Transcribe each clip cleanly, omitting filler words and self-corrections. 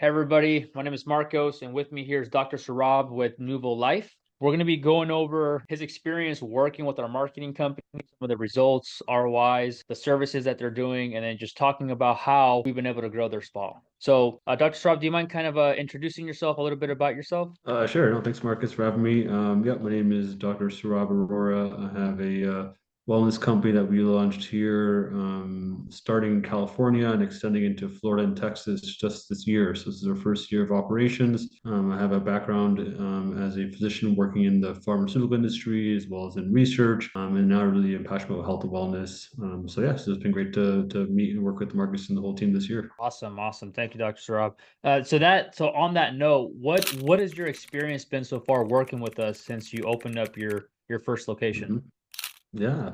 Hey everybody, my name is Marcos, and with me here is Dr. Sarab with Nuvo Life. We're going to be going over his experience working with our marketing company, some of the results, ROIs, the services that they're doing, and then just talking about how we've been able to grow their spa. So, Dr. Sarab, do you mind kind of introducing yourself, a little bit about yourself? Sure. No, thanks, Marcus, for having me. Yeah, my name is Dr. Surab Aurora. I have a wellness company that we launched here, starting in California and extending into Florida and Texas just this year. So this is our first year of operations. I have a background as a physician working in the pharmaceutical industry as well as in research, and now really am passionate about health and wellness. So it's been great to meet and work with Marcus and the whole team this year. Awesome, awesome. Thank you, Dr. Sarab. So on that note, what has your experience been so far working with us since you opened up your first location? Mhm. Yeah.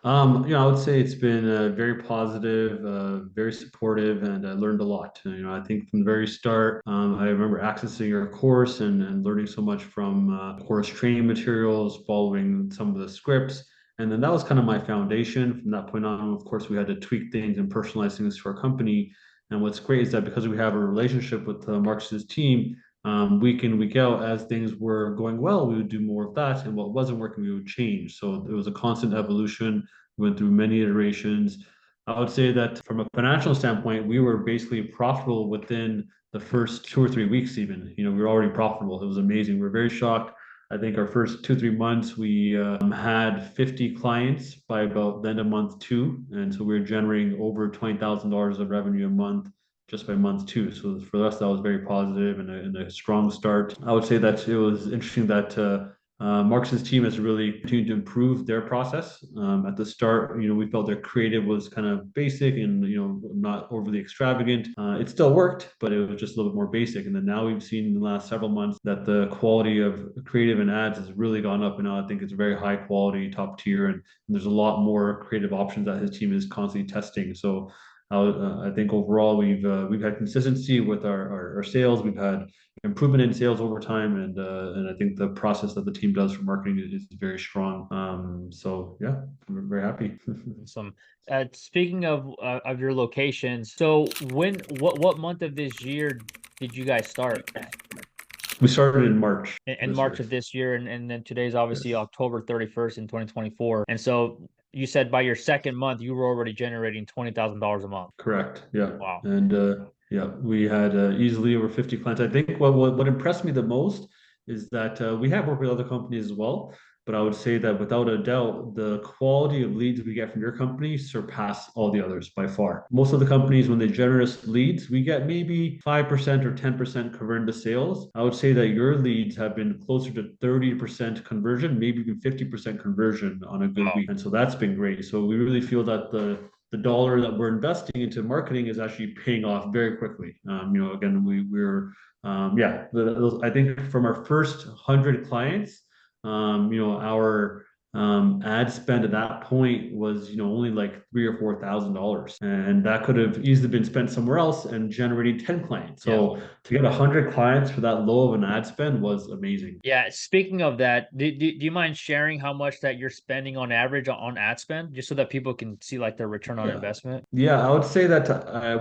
I would say it's been very positive, very supportive, and I learned a lot. I think from the very start, I remember accessing your course and learning so much from course training materials, following some of the scripts. And then that was kind of my foundation. From that point on, of course, we had to tweak things and personalize things to our company. And what's great is that because we have a relationship with Marcus's team, week in, week out, as things were going well, we would do more of that. And what wasn't working, we would change. So it was a constant evolution. We went through many iterations. I would say that from a financial standpoint, we were basically profitable within the first 2 or 3 weeks, even. We were already profitable. It was amazing. We were very shocked. I think our first 2, 3 months, we had 50 clients by about the end of month two. And so we were generating over $20,000 of revenue a month just by month two. So for us, that was very positive and a strong start. I would say that it was interesting that Marcus's team has really continued to improve their process. At the start, we felt their creative was kind of basic and not overly extravagant. It still worked, but it was just a little bit more basic. And then now we've seen in the last several months that the quality of creative and ads has really gone up, and now I think it's very high quality, top tier, and there's a lot more creative options that his team is constantly testing. So I think overall we've had consistency with our sales. We've had improvement in sales over time, and I think the process that the team does for marketing is very strong. So yeah, I'm very happy. Awesome. Speaking of your locations, so what month of this year did you guys start? We started in March In this March year. of this year, and then today's obviously Yes, October 31st in 2024. And so you said by your second month you were already generating $20,000 a month. correct. Yeah, Wow. and yeah, we had easily over 50 clients. I think what impressed me the most is that we have worked with other companies as well, but I would say that without a doubt, the quality of leads we get from your company surpass all the others by far. Most of the companies, when they generate us leads, we get maybe 5% or 10% converted to sales. I would say that your leads have been closer to 30% conversion, maybe even 50% conversion on a good Wow. week. And so that's been great. So we really feel that the dollar that we're investing into marketing is actually paying off very quickly. Again, I think from our first 100 clients, our ad spend at that point was, only like $3,000 or $4,000, and that could have easily been spent somewhere else and generating 10 clients. Yeah. So to get 100 clients for that low of an ad spend was amazing. Yeah, speaking of that, do you mind sharing how much that you're spending on average on ad spend, just so that people can see like their return on Yeah. investment? Yeah, I would say that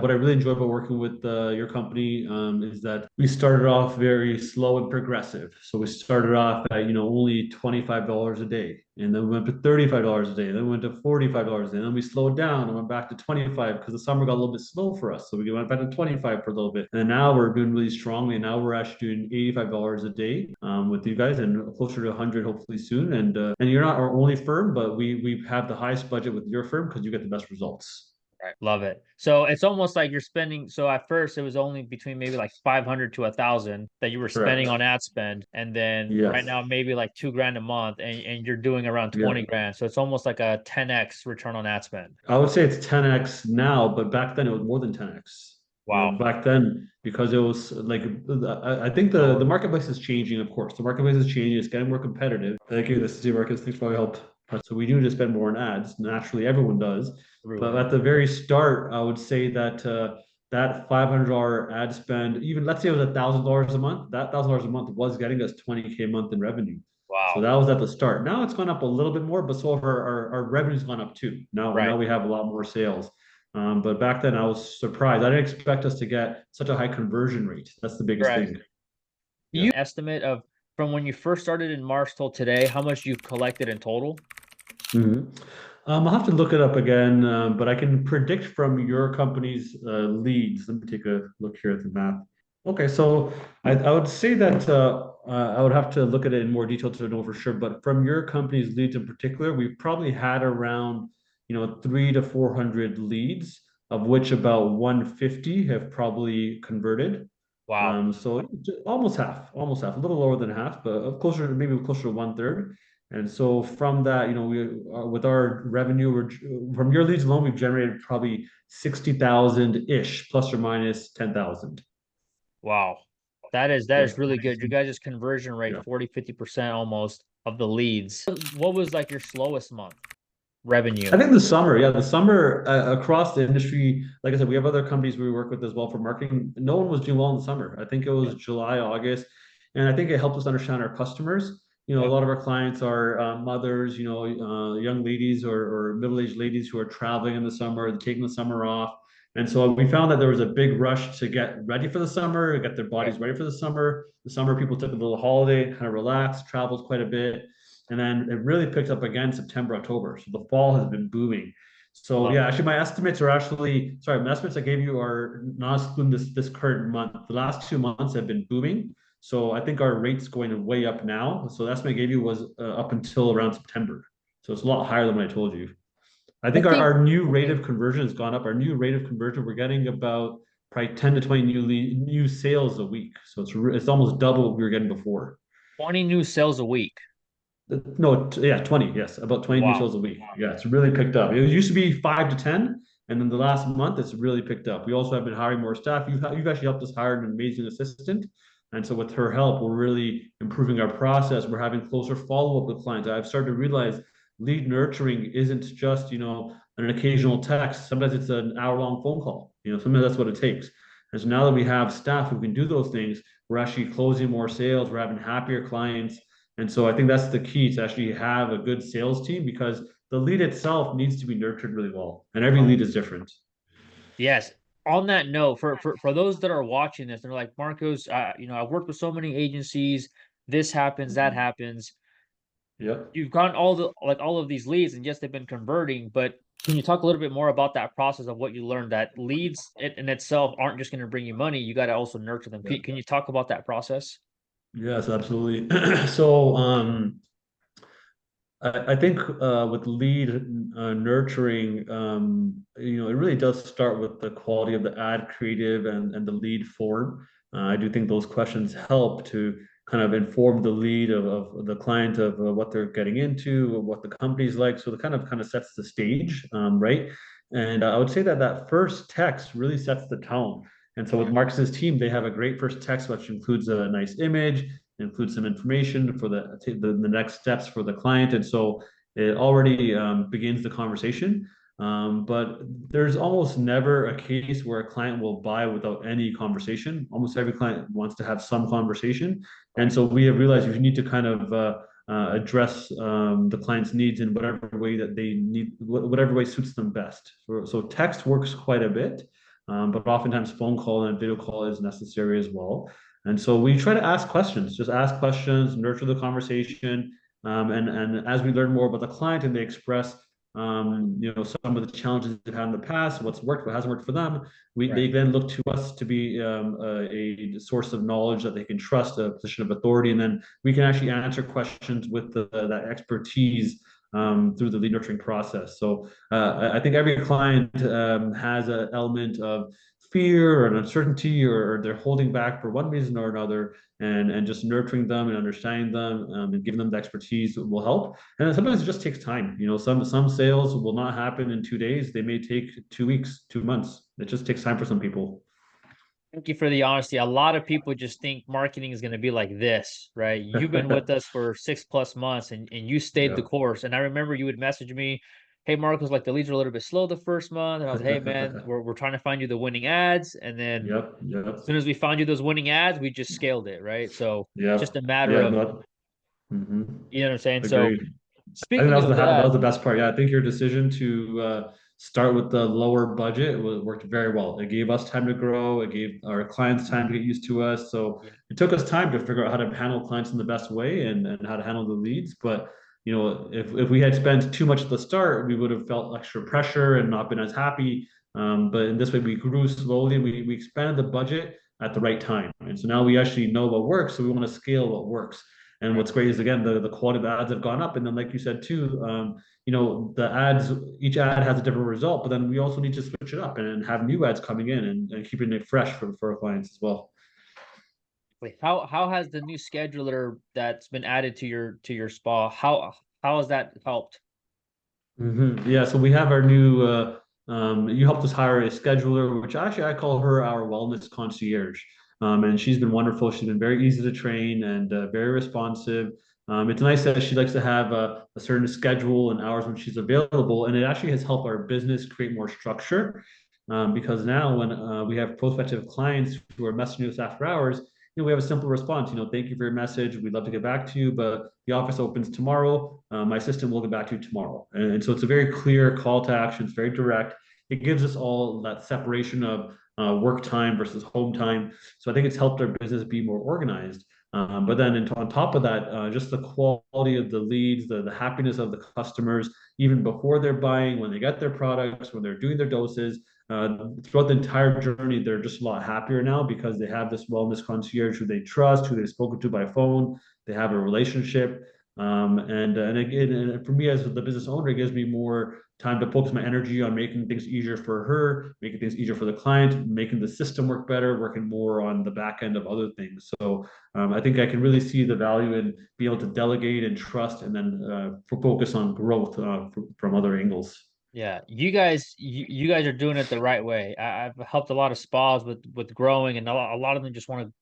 what I really enjoy about working with your company is that we started off very slow and progressive. So we started off at, only $25 a day. And then we went to $35 a day. Then we went to $45 a day. And then we slowed down and went back to 25 because the summer got a little bit slow for us. So we went back to 25 for a little bit. And then now we're doing really strongly. And now we're actually doing $85 a day with you guys and closer to 100 hopefully soon. And you're not our only firm, but we have the highest budget with your firm because you get the best results. Right. Love it. So it's almost like you're spending. So at first it was only between maybe like 500 to 1,000 that you were spending Correct. on ad spend, and then right Yes. now maybe like 2 grand a month, and you're doing around Yeah. 20 grand. So it's almost like a 10x return on ad spend. I would say it's 10x now, but back then it was more than 10x. Wow. Back then, because it was like, I think the Lower. marketplace is changing, of course. The marketplace is changing, it's getting more competitive. Thank you. This is Steve Marcus. Thanks for all your help. So we do need to spend more on ads. Naturally, everyone does. But Everyone. at the very start, I would say that that $500 ad spend, even let's say it was $1,000 a month, that $1,000 a month was getting us 20K a month in revenue. So Wow. that was at the start. Now it's gone up a little bit more, but so have our revenue's gone up too. Now Right. we have a lot more sales. But back then I was surprised. I didn't expect us to get such a high conversion rate. That's the biggest Correct. thing. Yeah. You estimate of from when you first started in March till today, how much you've collected in total? Mhm. I'll have to look it up again, but I can predict from your company's leads. Let me take a look here at the map. Okay, so I would say that I would have to look at it in more detail to know for sure. But from your company's leads in particular, we've probably had around, 300 to 400 leads, of which about 150 have probably converted. Wow. So almost half, a little lower than half, but closer, maybe closer to one third. And so from that, we with our revenue, from your leads alone, we've generated probably 60,000 ish, plus or minus 10,000. Wow. That is That's really good. Your guys' conversion rate, yeah. 40-50% almost of the leads. What was like your slowest month revenue? I think the summer, yeah, the summer across the industry, like I said, we have other companies we work with as well for marketing. No one was doing well in the summer. I think it was July, August, and I think it helped us understand our customers. A Yep. lot of our clients are mothers, young ladies or middle-aged ladies who are traveling in the summer, taking the summer off. And so we found that there was a big rush to get ready for the summer, get their Right. bodies ready for the summer. The summer people took a little holiday, kind of relaxed, traveled quite a bit. And then it really picked up again September, October. So the fall has been booming. So Love yeah, it. actually my estimates are actually sorry, my estimates I gave you are not excluding this current month. The last 2 months have been booming. So I think our rate's going way up now. So the estimate I gave you was up until around September. So it's a lot higher than what I told you. I I think our, think our new rate of conversion has gone up. Our new rate of conversion, we're getting about probably 10 to 20 new sales a week. So it's almost double what we were getting before. 20 new sales a week. No, yeah, 20. Yes, about 20 new Wow. sales a week. Yeah, it's really picked up. It used to be 5 to 10, and then the last month it's really picked up. We also have been hiring more staff. You've actually helped us hire an amazing assistant, and so with her help, we're really improving our process. We're having closer follow up with clients. I've started to realize lead nurturing isn't just an occasional text. Sometimes it's an hour-long phone call. Sometimes that's what it takes. And so now that we have staff who can do those things, we're actually closing more sales. We're having happier clients, and so I think that's the key to actually have a good sales team, because the lead itself needs to be nurtured really well. And every lead is different. Yes. On that note, for those that are watching this, they're like, Marcos, I've worked with so many agencies. This happens, that Mhm. happens. Yep. You've gotten all of these leads, and yes, they've been converting. But can you talk a little bit more about that process of what you learned? That leads in itself aren't just going to bring you money. You got to also nurture them. Yeah. Can you talk about that process? Yes, absolutely. So I think with lead nurturing, it really does start with the quality of the ad creative and the lead form. I do think those questions help to kind of inform the lead of the client of what they're getting into, what the company's like. So it kind of sets the stage, right? And I would say that that first text really sets the tone. And so with Marcus's team, they have a great first text, which includes a nice image, include some information for the next steps for the client. And so it already begins the conversation. But there's almost never a case where a client will buy without any conversation. Almost every client wants to have some conversation. And Right. so we have realized you need to kind of address the client's needs in whatever way that they need, whatever way suits them best. So text works quite a bit, but oftentimes phone call and video call is necessary as well. And so we try to ask questions, just ask questions, nurture the conversation. And as we learn more about the client and they express, some of the challenges they've had in the past, what's worked, what hasn't worked for them, Right. they then look to us to be a source of knowledge that they can trust, a position of authority. And then we can actually answer questions with that expertise through the lead nurturing process. So I think every client has an element of fear or an uncertainty, or they're holding back for one reason or another, and just nurturing them and understanding them, and giving them the expertise will help. And then sometimes it just takes time. Some sales will not happen in 2 days. They may take 2 weeks, 2 months. It just takes time for some people. Thank you for the honesty. A lot of people just think marketing is going to be like this, right? You've been with us for 6+ months, and you stayed the Yeah. course. And I remember you would message me, "Hey, Marcos, like the leads are a little bit slow the first month." And I was, "Hey, man, we're trying to find you the winning ads." And then Yep. as Yep. soon as we found you those winning ads, we just scaled it, right? So just Yep. a matter Yeah. of, No. Mhm. you know what I'm saying? So Agreed. I think speaking of that that, was the best part. Yeah, I think your decision to start with the lower budget, it worked very well. It gave us time to grow. It gave our clients time to get used to us. So Yeah. it took us time to figure out how to handle clients in the best way and how to handle the leads. But if we had spent too much at the start, we would have felt extra pressure and not been as happy. But in this way, we grew slowly. We expanded the budget at the right time, and so now we actually know what works. So we want to scale what works. And Right. what's great is again the quality of the ads have gone up, and then like you said too, the ads, each ad has a different result, but then we also need to switch it up and have new ads coming in and keeping it fresh for our clients as well. Wait, how has the new scheduler that's been added to your spa, how has that helped? Yeah, so we have our new. You helped us hire a scheduler, which actually I call her our wellness concierge. And she's been wonderful. She's been very easy to train and very responsive. It's nice that she likes to have a certain schedule and hours when she's available, and it actually has helped our business create more structure. Because now when we have prospective clients who are messaging us after hours, we have a simple response. Thank you for your message. We'd love to get back to you, but the office opens tomorrow. My assistant will get back to you tomorrow. And so it's a very clear call to action. It's very direct. It gives us all that separation of work time versus home time. So I think it's helped our business be more organized. But then on top of that, just the quality of the leads, the happiness of the customers, even before they're buying, when they get their products, when they're doing their doses, throughout the entire journey, they're just a lot happier now because they have this wellness concierge who they trust, who they've spoken to by phone. They have a relationship. And again, and for me as the business owner, it gives me more time to focus my energy on making things easier for her, making things easier for the client, making the system work better, working more on the back end of other things. So I think I can really see the value in being able to delegate and trust, and then focus on growth from other angles. Yeah, you guys are doing it the right way. I've helped a lot of spas with growing, and a lot of them just want to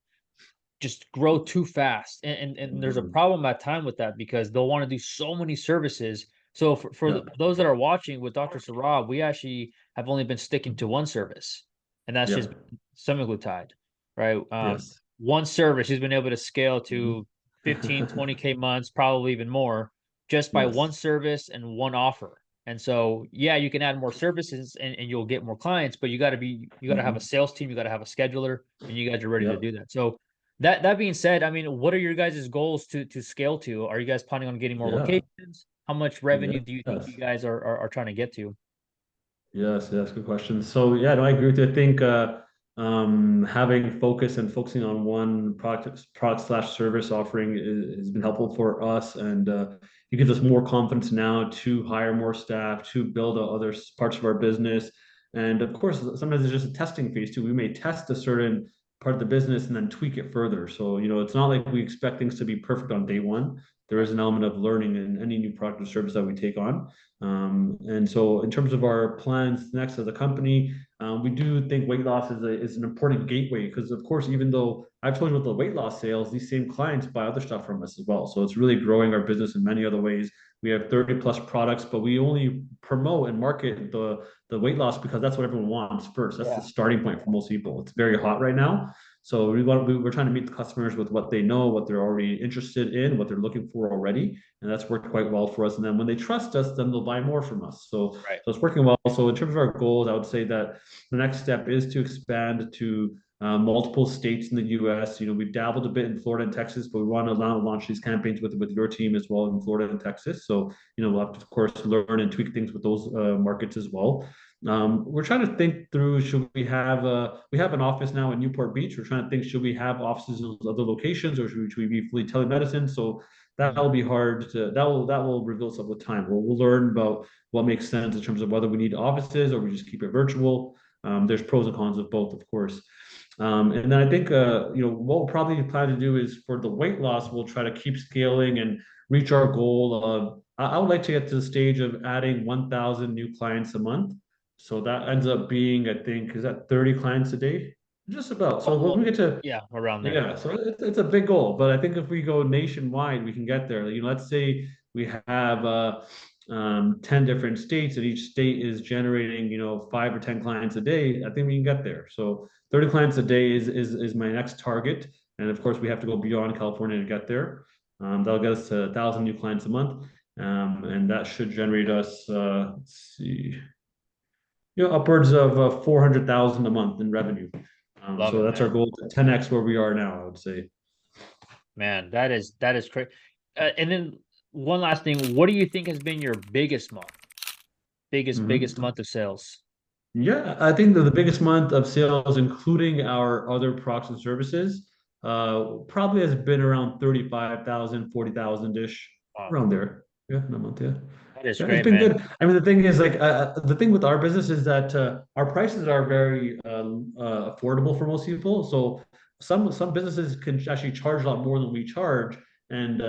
just grow too fast, and there's a Mhm. problem at time with that because they'll want to do so many services. So Yeah. those that are watching with Dr. Sarab, we actually have only been sticking to one service, and that's Yeah. just semaglutide, right? Yes. One service he's been able to scale Mhm. to 15, 20K months, probably even more, just by one Yes. service and one offer. And so, yeah, you can add more services and you'll get more clients, but you got to have a Mhm. sales team, you got to have a scheduler, and you guys are ready to Yep. do that. So that being said, I mean, what are your guys' goals to scale to? Are you guys planning on getting more Yeah. locations? How much revenue do you think you Yes. guys are trying to get to? Yes, yes, good question. So yeah, no, I agree with you. I think having focus and focusing on one product slash service offering has been helpful for us, and it gives us more confidence now to hire more staff, to build other parts of our business, and of course, sometimes it's just a testing phase too. We may test a certain part of the business and then tweak it further. So it's not like we expect things to be perfect on day one. There is Right. an element of learning in any new product or service that we take on. And so, in terms of our plans next as a company, we do think weight loss is an important gateway because, of course, even though I've told you about the weight loss sales, these same clients buy other stuff from us as well. So it's really growing our business in many other ways. We have 30 plus products, but we only promote and market the weight loss because that's what everyone wants first. That's the Yeah. starting point for most people. It's very hot right now. So we're trying to meet the customers with what they know, what they're already interested in, what they're looking for already, and that's worked quite well for us. And then when they trust us, then they'll buy more from us. Right. So it's working well. So in terms of our goals, I would say that the next step is to expand to multiple states in the U.S. We've dabbled a bit in Florida and Texas, but we want to now launch these campaigns with your team as well in Florida and Texas. So we'll have to, of course, learn and tweak things with those markets as well. We're trying to think through, should we have an office now in Newport Beach. We're trying to think, should we have offices in other locations, or should we be fully telemedicine? So that Mm. will be hard to, that will reveal itself with time. We'll learn about what makes sense in terms of whether we need offices or we just keep it virtual. There's pros and cons of both, of course. And then I think what we'll probably plan to do is for the weight loss, we'll try to keep scaling and reach our goal of. I would like to get to the stage of adding 1,000 new clients a month. So that ends up being, I think, is that 30 clients a day? Just about. So when we get to, Yeah, around there. yeah, so it's a big goal, but I think if we go nationwide, we can get there. Let's say we have 10 different states, and each state is generating, 5 or 10 clients a day. I think we can get there. So 30 clients a day is my next target. And of course, we have to go beyond California to get there. That'll get us to 1,000 new clients a month. And that should generate us, let's see. upwards of 400,000 a month in revenue. Love So it, that's our man. goal to 10x where we are now, I would say. Man, that is crazy. And then one last thing, what do you think has been your biggest month? Biggest Mhm. month of sales? Yeah, I think that the biggest month of sales, including our other products and services, probably has been around 35,000, 40,000 ish, Wow, around there. Yeah, in a month. Yeah. that is Yeah, it's great, been man. good. I mean, the thing is, like, the thing with our business is that our prices are very affordable for most people. So some businesses can actually charge a lot more than we charge, and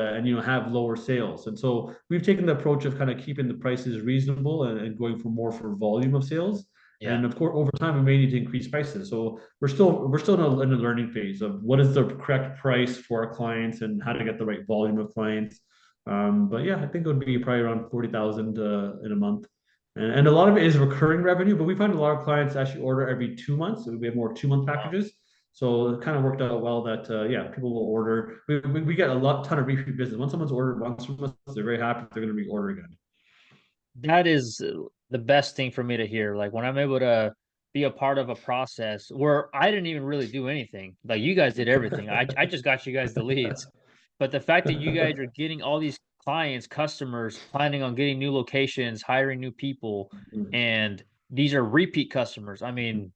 have lower sales. And so we've taken the approach of kind of keeping the prices reasonable and going for more for volume of sales. Yeah. And of course, over time, we may need to increase prices. So we're still in a learning phase of what is the correct price for our clients and how to get the right volume of clients. But yeah, I think it would be probably around 40,000 in a month. And a lot of it is recurring revenue, but we find a lot of clients actually order every 2 months. So we have more 2 month Wow. packages. So it kind of worked out well that yeah, people will order. We get a ton of repeat business. Once someone's ordered once from us, they're very happy they're going to reorder again. That is the best thing for me to hear. Like when I'm able to be a part of a process where I didn't even really do anything. Like you guys did everything. I just got you guys the leads. But the fact that you guys are getting all these clients, customers, planning on getting new locations, hiring new people, and these are repeat customers. I mean,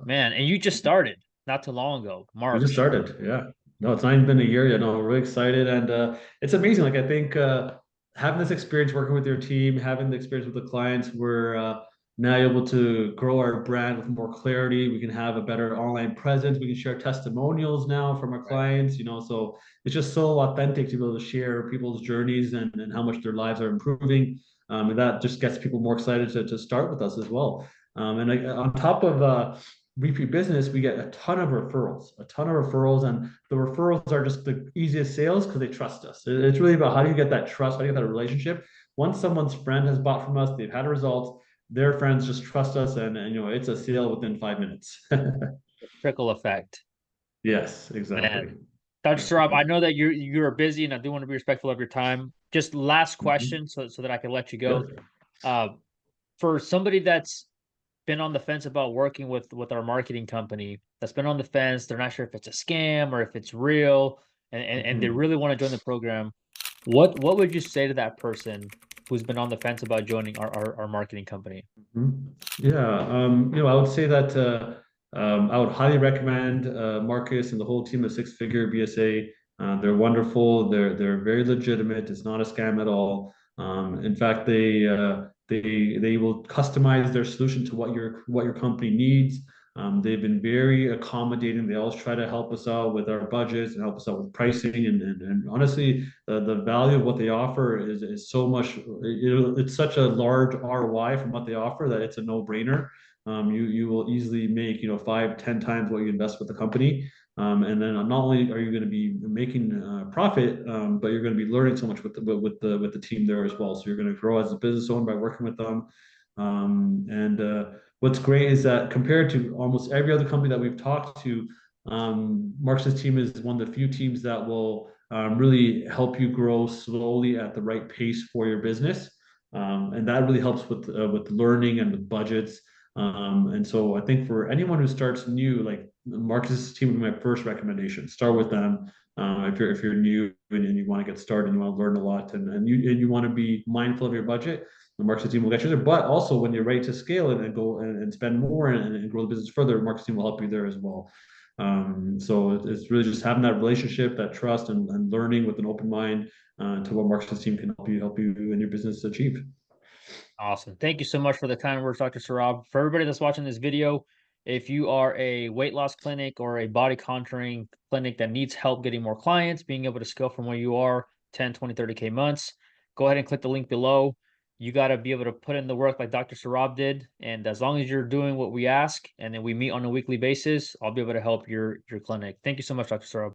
man, and you just started not too long ago, We just March. started. Yeah. No, it's not even been a year yet. No, we're really excited. And it's amazing. Like, I think having this experience working with your team, having the experience with the clients, we're now able to grow our brand with more clarity. We can have a better online presence. We can share testimonials now from our Right. clients. So it's just so authentic to be able to share people's journeys and how much their lives are improving. And that just gets people more excited to start with us as well. And on top of repeat business, we get a ton of referrals, and the referrals are just the easiest sales because they trust us. It's really about how do you get that trust, how do you get that relationship. Once someone's friend has bought from us, they've had a result, their friends just trust us, and it's a sale within 5 minutes. Trickle effect. Yes, Man. exactly. Dr. Yeah. Sarab, I know that you're busy and I do want to be respectful of your time. Just last Mhm. question so that I can let you go. Yeah. Uh, for somebody that's been on the fence about working with our marketing company, that's been on the fence, they're not sure if it's a scam or if it's real, and they Mhm. really want to join the program. What would you say to that person who's been on the fence about joining our marketing company? Mhm. Yeah, I would say that I would highly recommend Marcus and the whole team of Six Figure BSA. They're wonderful. They're very legitimate. It's not a scam at all. In fact, they will customize their solution to what your company needs. They've been very accommodating. They always try to help us out with our budgets and help us out with pricing. And honestly, the value of what they offer is so much. It's such a large ROI from what they offer that it's a no-brainer. You will easily make 5, 10 times what you invest with the company. And then not only are you going to be making profit, but you're going to be learning so much with the team there as well. So you're going to grow as a business owner by working with them. And what's great is that compared to almost every other company that we've talked to, Marx's team is one of the few teams that will really help you grow slowly at the right pace for your business. And that really helps with learning and with budgets. And so I think for anyone who starts new, like Marcus's team would be my first recommendation. Start with them. If you're new and you want to get started, and you want to learn a lot, and you want to be mindful of your budget, the marketing team will get you there. But also when you're ready to scale it and go and spend more and grow the business further, the marketing team will help you there as well. So it's really just having that relationship, that trust, and learning with an open mind to what marketing team can help you and your business achieve. Awesome. Thank you so much for the kind words, Dr. Sarab. For everybody that's watching this video, if you are a weight loss clinic or a body contouring clinic that needs help getting more clients, being able to scale from where you are 10, 20, 30K months, go ahead and click the link below. You got to be able to put in the work like Dr. Sarab did. And as long as you're doing what we ask and then we meet on a weekly basis, I'll be able to help your clinic. Thank you so much, Dr. Sarab.